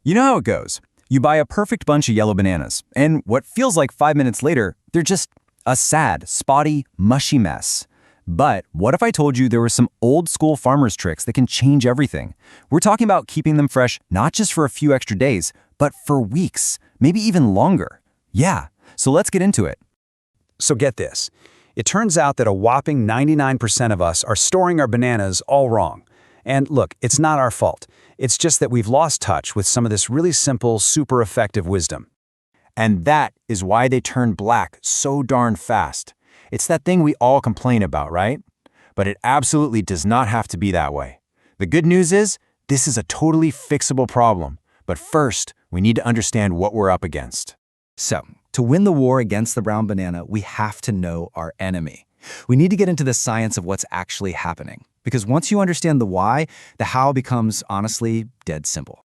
You know how it goes. You buy a perfect bunch of yellow bananas, and what feels like 5 minutes later, they're just a sad, spotty, mushy mess. But what if I told you there were some old school farmers' tricks that can change everything? We're talking about keeping them fresh not just for a few extra days, but for weeks, maybe even longer. Yeah, so let's get into it. So get this. It turns out that a whopping 99% of us are storing our bananas all wrong. And look, it's not our fault. It's just that we've lost touch with some of this really simple, super effective wisdom. And that is why they turn black so darn fast. It's that thing we all complain about, right? But it absolutely does not have to be that way. The good news is, this is a totally fixable problem. But first, we need to understand what we're up against. So, to win the war against the brown banana, we have to know our enemy. We need to get into the science of what's actually happening. Because once you understand the why, the how becomes, honestly, dead simple.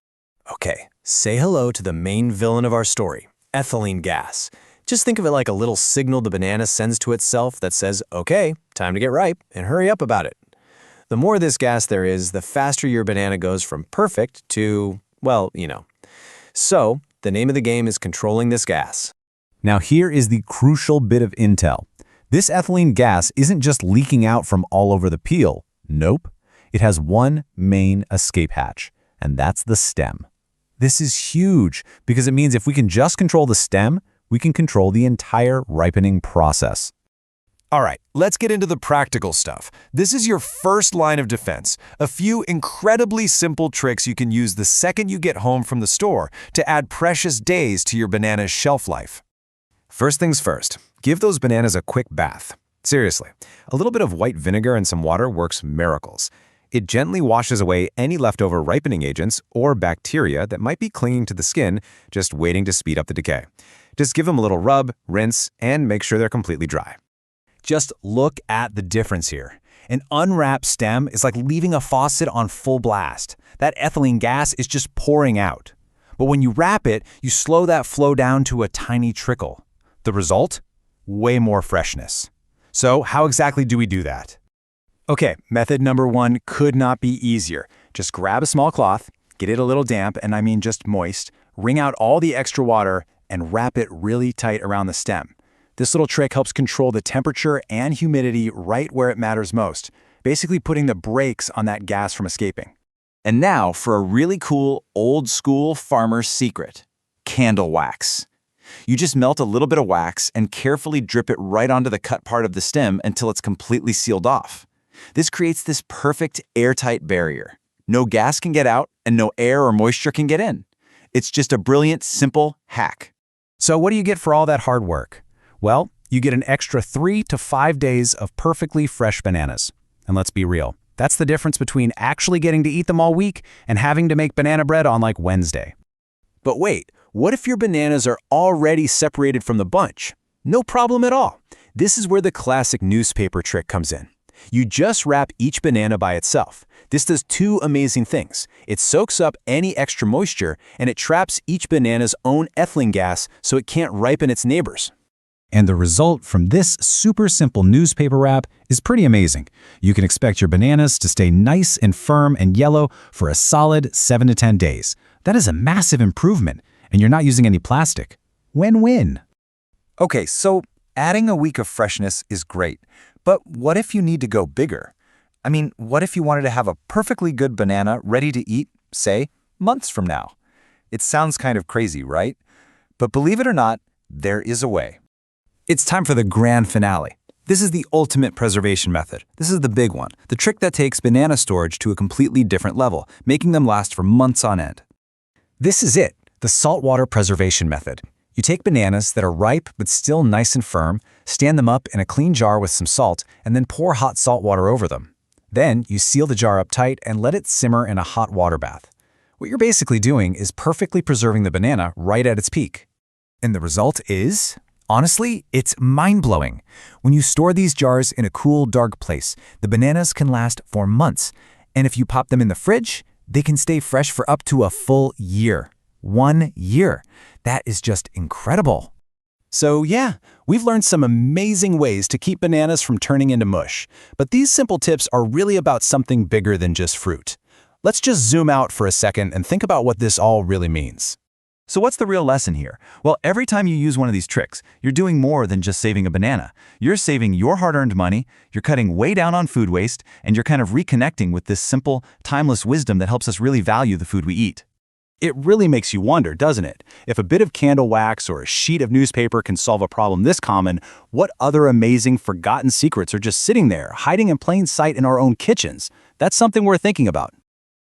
Okay, say hello to the main villain of our story, ethylene gas. Just think of it like a little signal the banana sends to itself that says, okay, time to get ripe, and hurry up about it. The more of this gas there is, the faster your banana goes from perfect to, well, you know. So, the name of the game is controlling this gas. Now here is the crucial bit of intel. This ethylene gas isn't just leaking out from all over the peel. Nope. It has one main escape hatch, and that's the stem. This is huge because it means if we can just control the stem, we can control the entire ripening process. All right, let's get into the practical stuff. This is your first line of defense. A few incredibly simple tricks you can use the second you get home from the store to add precious days to your banana's shelf life. First things first, give those bananas a quick bath. Seriously, a little bit of white vinegar and some water works miracles. It gently washes away any leftover ripening agents or bacteria that might be clinging to the skin, just waiting to speed up the decay. Just give them a little rub, rinse, and make sure they're completely dry. Just look at the difference here. An unwrapped stem is like leaving a faucet on full blast. That ethylene gas is just pouring out. But when you wrap it, you slow that flow down to a tiny trickle. The result? Way more freshness. So how exactly do we do that? Okay, method number 1 could not be easier. Just grab a small cloth, get it a little damp, and I mean just moist, wring out all the extra water, and wrap it really tight around the stem. This little trick helps control the temperature and humidity right where it matters most, basically putting the brakes on that gas from escaping. And now for a really cool, old-school farmer's secret: candle wax. You just melt a little bit of wax and carefully drip it right onto the cut part of the stem until it's completely sealed off. This creates this perfect airtight barrier. No gas can get out and no air or moisture can get in. It's just a brilliant, simple hack. So what do you get for all that hard work? Well, you get an extra 3 to 5 days of perfectly fresh bananas. And let's be real, that's the difference between actually getting to eat them all week and having to make banana bread on like Wednesday. But wait, what if your bananas are already separated from the bunch? No problem at all. This is where the classic newspaper trick comes in. You just wrap each banana by itself. This does 2 amazing things. It soaks up any extra moisture, and it traps each banana's own ethylene gas so it can't ripen its neighbors. And the result from this super simple newspaper wrap is pretty amazing. You can expect your bananas to stay nice and firm and yellow for a solid 7 to 10 days. That is a massive improvement, and you're not using any plastic. Win-win. Okay, so adding a week of freshness is great, but what if you need to go bigger? I mean, what if you wanted to have a perfectly good banana ready to eat, say, months from now? It sounds kind of crazy, right? But believe it or not, there is a way. It's time for the grand finale. This is the ultimate preservation method. This is the big one, the trick that takes banana storage to a completely different level, making them last for months on end. This is it, the saltwater preservation method. You take bananas that are ripe but still nice and firm, stand them up in a clean jar with some salt, and then pour hot salt water over them. Then you seal the jar up tight and let it simmer in a hot water bath. What you're basically doing is perfectly preserving the banana right at its peak. And the result is, honestly, it's mind-blowing. When you store these jars in a cool, dark place, the bananas can last for months. And if you pop them in the fridge, they can stay fresh for up to a full year. 1 year. That is just incredible. So yeah, we've learned some amazing ways to keep bananas from turning into mush. But these simple tips are really about something bigger than just fruit. Let's just zoom out for a second and think about what this all really means. So what's the real lesson here? Well, every time you use one of these tricks, you're doing more than just saving a banana. You're saving your hard-earned money, you're cutting way down on food waste, and you're kind of reconnecting with this simple, timeless wisdom that helps us really value the food we eat. It really makes you wonder, doesn't it? If a bit of candle wax or a sheet of newspaper can solve a problem this common, what other amazing forgotten secrets are just sitting there, hiding in plain sight in our own kitchens? That's something worth thinking about.